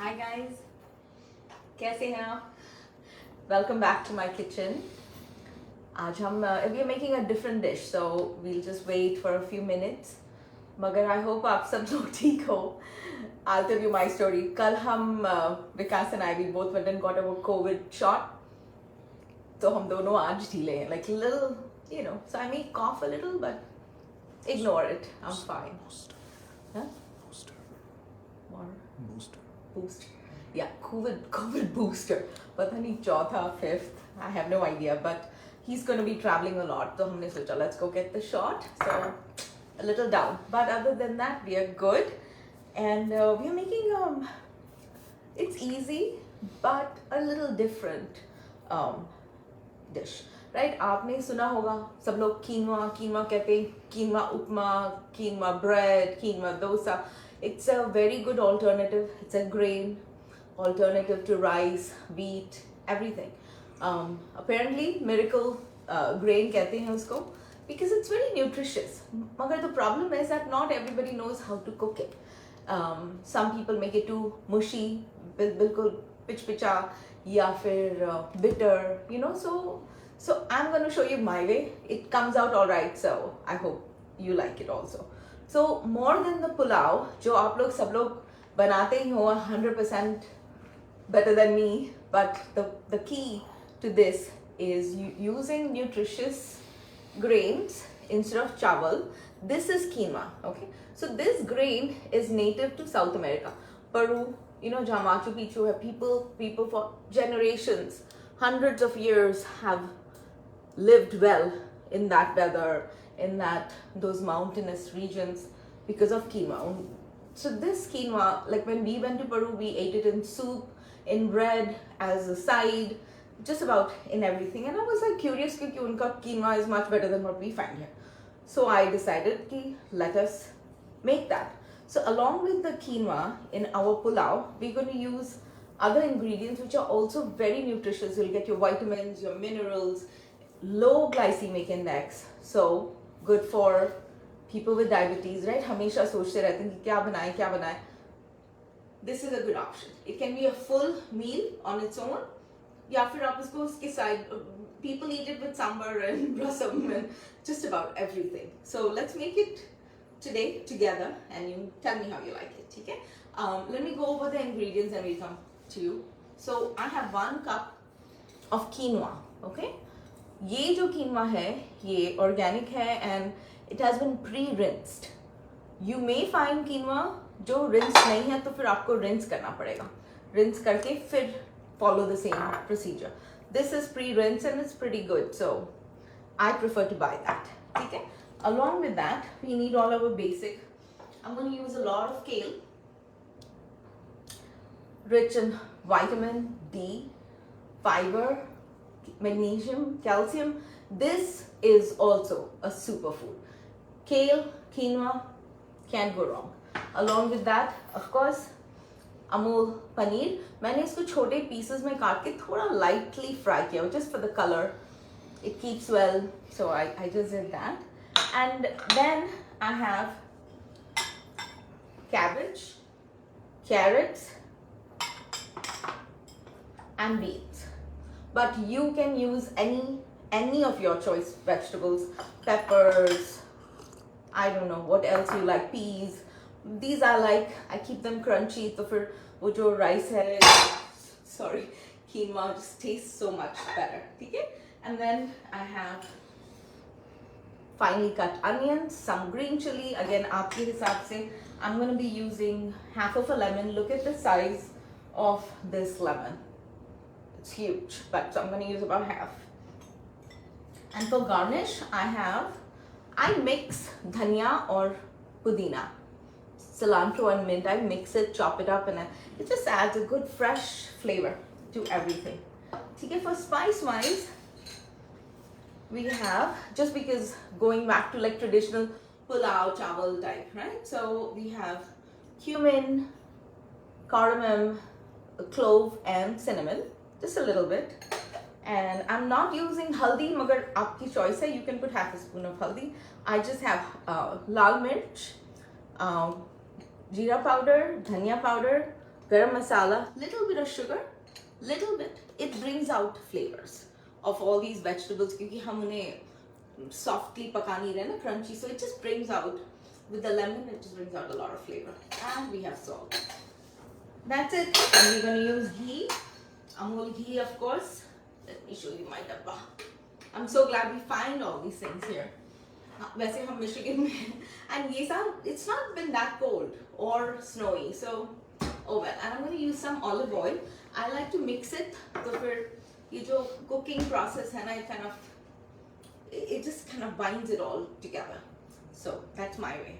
Hi guys, कैसे हैं आप? Welcome back to my kitchen. आज हम we are making a different dish, so we'll just wait for a few minutes. मगर I hope आप सब लोग ठीक हो. I'll tell you my story. कल हम विकास and I we both went and got our COVID shot. तो हम दोनों आज ढीले हैं, like little, So I may cough a little, but ignore it. I'm fine. Huh? Booster. Yeah, COVID booster. पता नहीं चौथा, fifth, I have no idea. But he's going to be traveling a lot. So हमने सोचा let's go get the shot. So a little down. But other than that, we are good. And we are making it's easy, but a little different dish. Right? आपने सुना होगा सब लोग कीनवा कहते हैं, कीनवा उपमा, कीनवा bread, कीनवा dosa. It's a very good alternative. It's a grain alternative to rice, wheat, everything. Apparently, miracle grain कहते हैं उसको because it's very nutritious. मगर the problem is that not everybody knows how to cook it. Some people make it too mushy, बिल्कुल पिच-पिचा या फिर bitter, So I'm going to show you my way. It comes out all right, so I hope you like it also. So more than the pulao, जो आप लोग सब लोग बनाते ही हो 100% better than me, but the key to this is using nutritious grains instead of chawal. This is quinoa, okay? So this grain is native to South America. Peru, जहाँ Machu Picchu है, people for generations, hundreds of years have lived well in that weather, in those mountainous regions because of quinoa. So this quinoa, like when we went to Peru, we ate it in soup, in bread, as a side, just about in everything. And I was like curious because unka quinoa is much better than what we find here. So I decided ki let us make that. So along with the quinoa in our pulao, we're going to use other ingredients which are also very nutritious. You'll get your vitamins, your minerals, low glycemic index, so good for people with diabetes, right? हमेशा सोचते रहते हैं कि क्या बनाएं. This is a good option. It can be a full meal on its own, या फिर आप इसको उसके side. People eat it with sambar and rasam and just about everything. So let's make it today together, and you tell me how you like it. Okay? Let me go over the ingredients and we'll come to you. So I have 1 cup of quinoa. Okay? ये जो कीनवा है ये organic है and it has been pre rinsed. You may find quinoa जो rinse नहीं है तो फिर आपको रिंस करना पड़ेगा. रिंस करके फिर follow the same procedure. This is pre rinse and it's pretty good, so I prefer to buy that. ठीक है. Along with that we need all our basic. I am going to use a lot of kale, rich in vitamin D, fiber, magnesium, calcium. This is also a superfood. Kale, quinoa, can't go wrong. Along with that, of course, Amul paneer. मैंने इसको छोटे pieces में काट के थोड़ा lightly fry किया, just for the color. It keeps well, so I just did that. And then I have cabbage, carrots, and beans. But you can use any of your choice vegetables, peppers, I don't know what else you like, peas. These I keep them crunchy. So for wo jo rice hai, sorry, quinoa just tastes so much better. Okay? And then I have finely cut onions, some green chili. Again, aapke hisab se. I'm going to be using half of a lemon. Look at the size of this lemon. It's huge, but so I'm going to use about half. And for garnish, I mix dhania or pudina, cilantro and mint. I mix it, chop it up, and it just adds a good fresh flavor to everything. Okay, for spice wise, we have, just because going back to like traditional pulao chawal type, right? So we have cumin, cardamom, clove, and cinnamon. Just a little bit. And I'm not using haldi, magar aapki choice hai. You can put half a spoon of haldi. I just have lal mirch, jeera powder, dhania powder, garam masala, little bit of sugar, little bit. It brings out flavors of all these vegetables क्योंकि हम उन्हें softly पका नहीं रहे ना, crunchy, so it just brings out, with the lemon it just brings out a lot of flavor. And we have salt. That's it. And we're going to use ghee, Amul ghee of course. Let me show you my dabba. I'm so glad we find all these things here. वैसे हम Michigan में हैं, and ये सब, it's not been that cold or snowy, so oh well. And I'm going to use some olive oil. I like to mix it, तो फिर ये जो cooking process है ना, it just kind of binds it all together. So that's my way.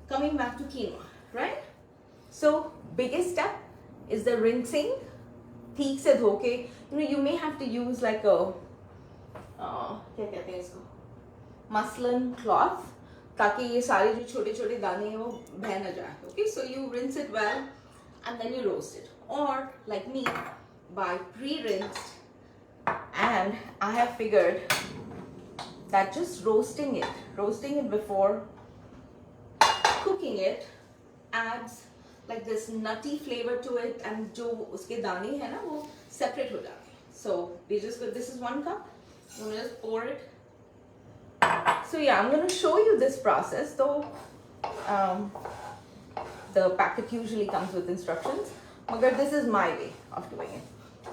Coming back to quinoa, right? So biggest step is the rinsing. ठीक से धो के, you may have to use like a क्या कहते हैं इसको, muslin cloth, ताकि ये सारे जो छोटे छोटे दाने हैं वो बह न जाए. Okay, so you rinse it well and then you roast it, or like me, by pre-rinsed. And I have figured that just roasting it before cooking it adds like this nutty flavor to it, and जो उसके दाने हैं ना वो separate हो जाते हैं. So we just go, this is 1 cup. I'm gonna just pour it. So yeah, I'm going to show you this process, though the packet usually comes with instructions, but this is my way of doing it.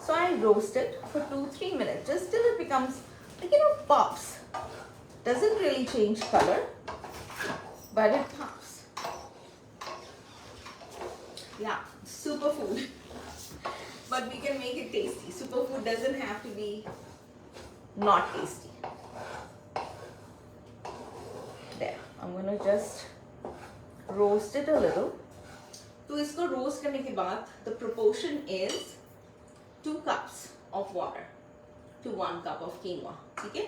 So I roast it for 2-3 minutes, just till it becomes like, pops. Doesn't really change color, but it pops. Yeah, superfood. But we can make it tasty. Superfood doesn't have to be not tasty. There, I'm gonna just roast it a little. तो इसको roast करने के बाद, the proportion is 2 cups of water to 1 cup of quinoa. ठीक है?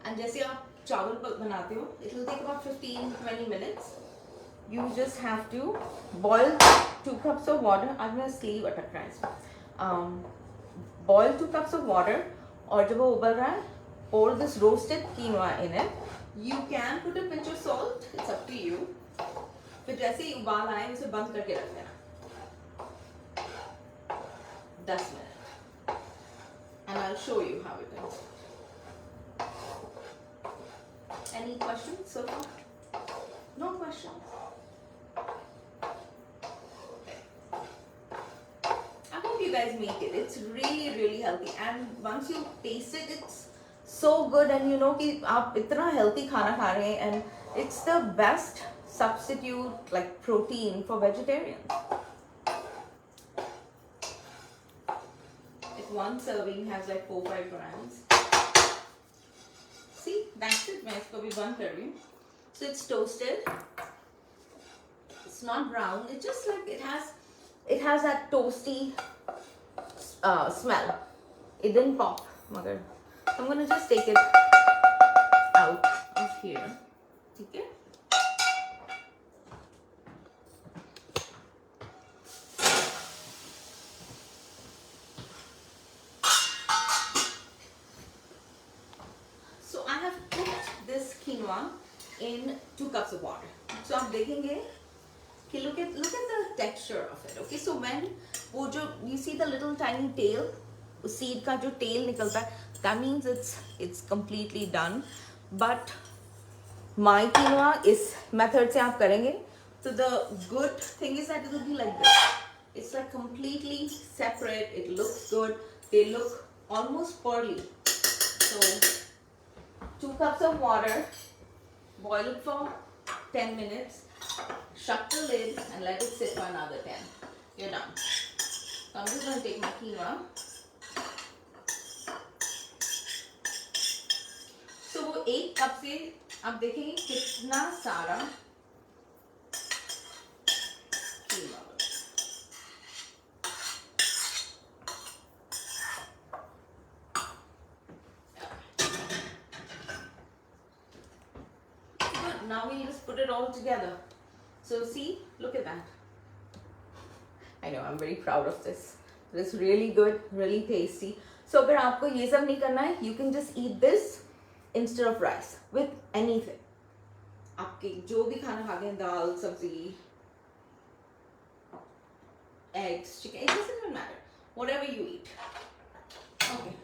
And जैसे आप चावल बनाते हो, it will take about 15-20 minutes. You just have to boil 2 cups of water. आज मेरा sleeve अटक रहा है इसमें. Boil 2 cups of water, और जब वो उबल रहा है, pour this roasted quinoa in it. You can put a pinch of salt, it's up to you. फिर जैसे ही उबाल आए, उसे बंद करके रख देना 10 minutes, and I'll show you how it is. Any questions so far? No questions? I hope you guys make it. It's really, really healthy, and once you taste it, it's so good, and you know कि आप इतना healthy खाना खा रहे हैं, and it's the best substitute like protein for vegetarians. If one serving has like 4-5 grams. See, that's it. मैं इसको भी बंद कर रही हूँ. So it's toasted. It's not brown. It's just like it has that toasty smell. It didn't pop, मगर. I'm gonna just take it out of here. Okay. So I have cooked this quinoa in 2 cups of water. So आप देखेंगे कि look at the texture of it. Okay. So when वो जो you see the little tiny tail, उस seed का जो tail निकलता है, that means it's completely done. But my quinoa इस method से आप करेंगे, so the good thing is that it will be like this. It's like completely separate. It looks good. They look almost pearly. So 2 cups of water, boil it for 10 minutes, shut the lid and let it sit for another 10. You're done. So I'm just going to take my quinoa. तो वो 1 cup से आप देखेंगे कितना सारा quinoa. Good. Now we'll just put it all together. So see, look at that. I know, I'm very proud of this. It's really good, really tasty. So अगर आपको ये सब नहीं करना है, you can just eat this instead of rice with anything. आपके जो भी खाना खाते हैं, दाल, सब्जी, eggs, chicken, it doesn't even matter. Whatever you eat. Okay.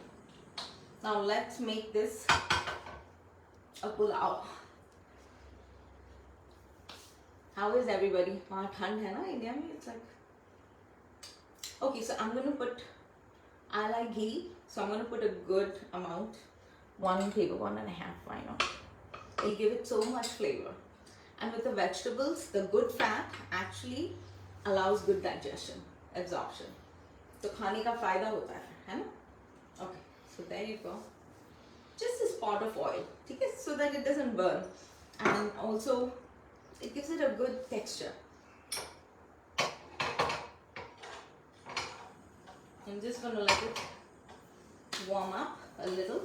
Now let's make this a pulao. How is everybody? Thand hai na India mein? It's like. Okay, so I'm gonna put. I like ghee, so I'm gonna put a good amount. 1 table, 1.5. Why not? It'll give it so much flavor. And with the vegetables, the good fat actually allows good digestion, absorption. So खाने का फायदा होता है ना? Okay, so there you go. Just a spot of oil, ठीक है? So that it doesn't burn, and also it gives it a good texture. I'm just gonna let it warm up a little.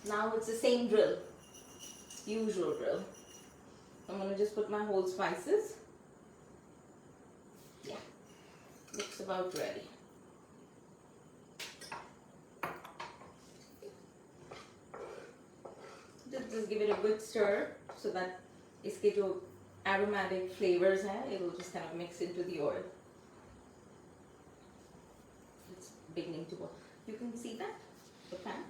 Now it's the same drill, usual drill. I'm gonna just put my whole spices. Yeah, looks about ready. Just give it a good stir so that iske jo aromatic flavors hai, it will just kind of mix into the oil. It's beginning to boil. You can see that, the pan.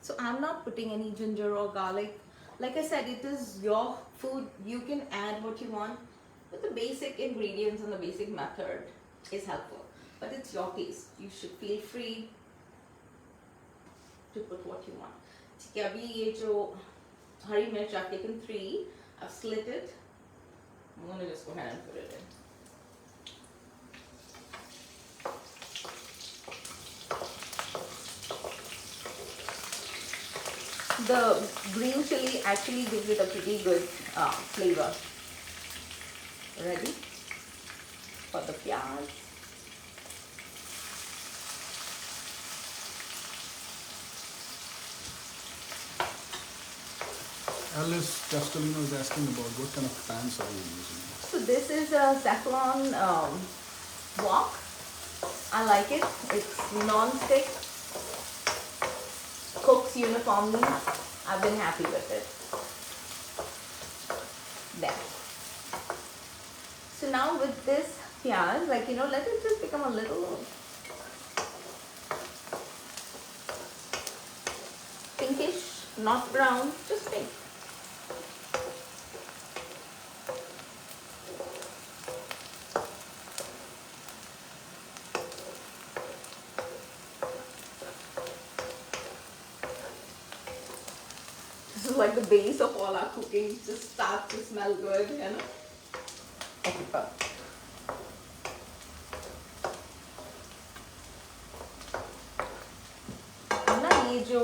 So I'm not putting any ginger or garlic. Like I said, it is your food. You can add what you want, but the basic ingredients and the basic method is helpful. But it's your taste. You should feel free to put what you want. ठीक है, अभी ये जो हरी मिर्च, I've taken 3. I've slit it. I'm gonna just go ahead and put it in. The green chili actually gives it a pretty good flavor. Ready for the pyaz. Alice Castellino is asking about what kind of pans are you using? So this is a saffron wok. I like it. It's non-stick. Cooks uniformly. I've been happy with it. There. So now with this pyaz, like let it just become a little pinkish, not brown, just pink. Like the base of all our cooking just starts to smell good, Okay, perfect. ये जो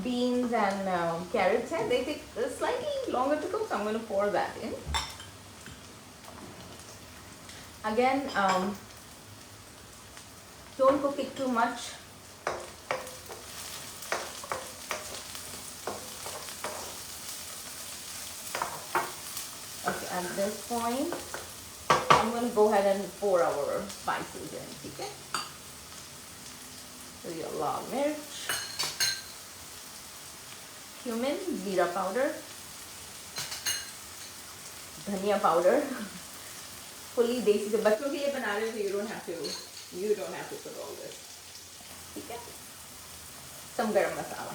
beans and carrots हैं, they take slightly longer to cook, so I'm going to pour that in. Again, don't cook it too much. Okay, at this point, I'm going to go ahead and pour our spices in, okay? So your lal mirch, cumin, jeera powder, dhania powder, fully desi. से बच्चों के लिए बना रहे हो, you don't have to put all this. ठीक है? Some garam masala.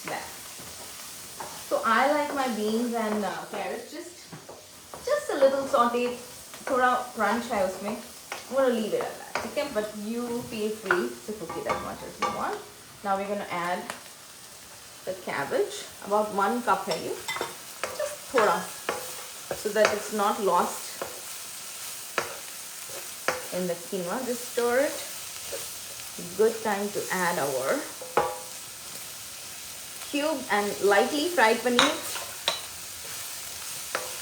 There. So I like my beans and carrots just a little sauteed. थोड़ा crunch है उसमें. I'm going to leave it at that. Okay? But you feel free to cook it as much as you want. Now we're going to add the cabbage. About 1 cup है ये. Just थोड़ा, so that it's not lost in the quinoa. Just stir it. Good time to add our cubed and lightly fried paneer.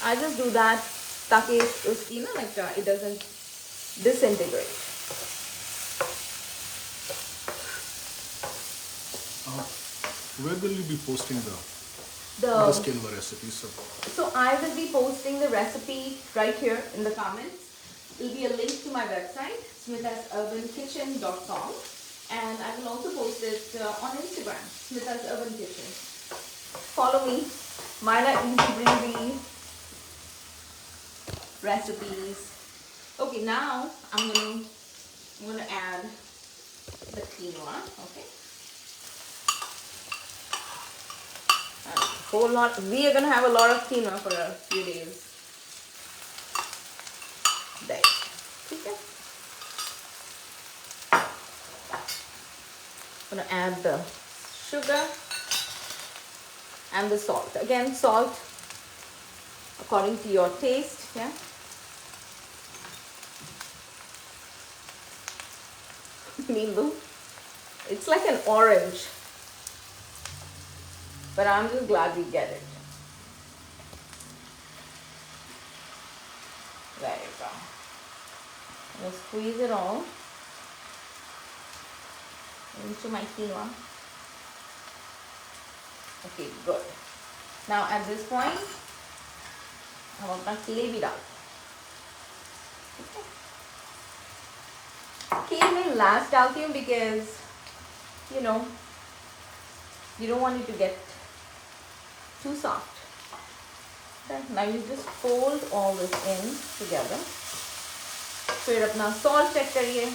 I just do that ताकि उसकी ना like it doesn't disintegrate. Where will you be posting the quinoa recipe? So I will be posting the recipe right here in the comments. There will be a link to my website, smitasurbakitchen.com, and will also post it on Instagram, Smita's Urban Kitchen. Follow me. Mine are easy breezy recipes. Okay, now I'm gonna add the quinoa. Okay. A whole lot. We are gonna have a lot of quinoa for a few days. There. Okay. I'm gonna add the sugar and the salt. Again, salt according to your taste. Yeah. Nimbu. It's like an orange, but I'm just glad we get it. There you go. I'm gonna squeeze it all into my quinoa. Okay, good. Now at this point, I'm gonna kale it out. Kale will last calcium because you don't want it to get too soft. Okay. Now you just fold all this in together. फिर अपना salt check करिए.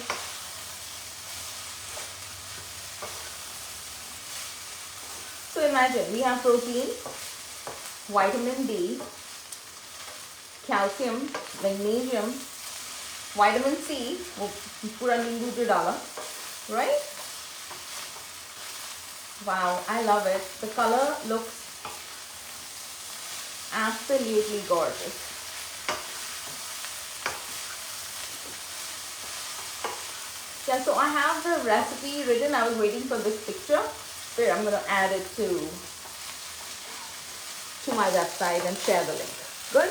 So imagine we have protein, vitamin D, calcium, magnesium, vitamin C, वो पूरा नींबू पे डाला, right? Wow, I love it. The color looks absolutely gorgeous. Yeah, so I have the recipe written. I was waiting for this picture. Here, I'm going to add it to my website and share the link. Good?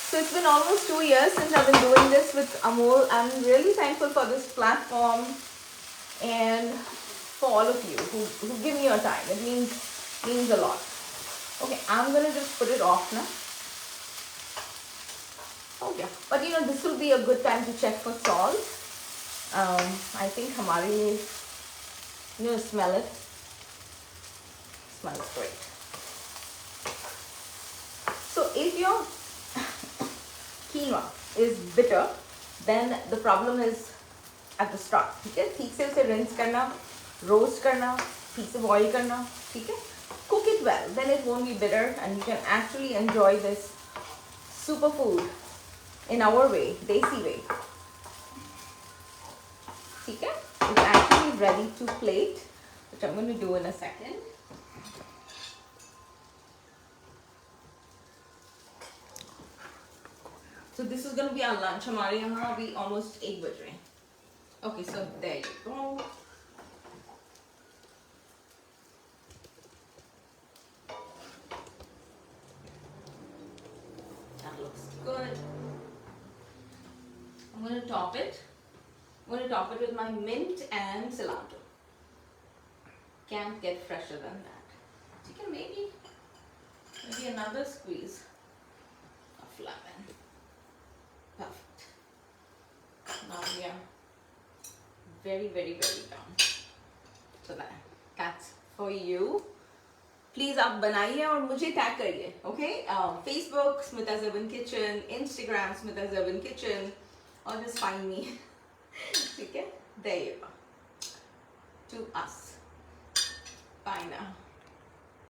So it's been almost 2 years since I've been doing this with Amul. I'm really thankful for this platform and for all of you who give me your time. It means a lot. Okay, I'm going to just put it off now. Oh yeah, but this will be a good time to check for salt. I think hamari, smell it. Smells great. So if your quinoa is bitter, then the problem is at the start. Okay, ठीक से उसे rinse करना, roast करना, ठीक से boil करना, ठीक है? Cook it well, then it won't be bitter, and you can actually enjoy this superfood in our way, desi way. ठीक है? It's actually ready to plate, which I'm going to do in a second. So this is going to be our lunch. हमारे यहाँ अभी almost 8 बज रहे हैं. Okay, so there you go. That looks good. I'm going to top it. I'm going to top it with my mint and cilantro. Can't get fresher than that. You can maybe another squeeze of lemon. Perfect. Now we are very, very, very done. So that's for you. Please आप बनाइए और मुझे tag करिए, okay? Facebook Smita's Urban Kitchen, Instagram Smita's Urban Kitchen, or just find me. Okay, there you go. To us. Bye now.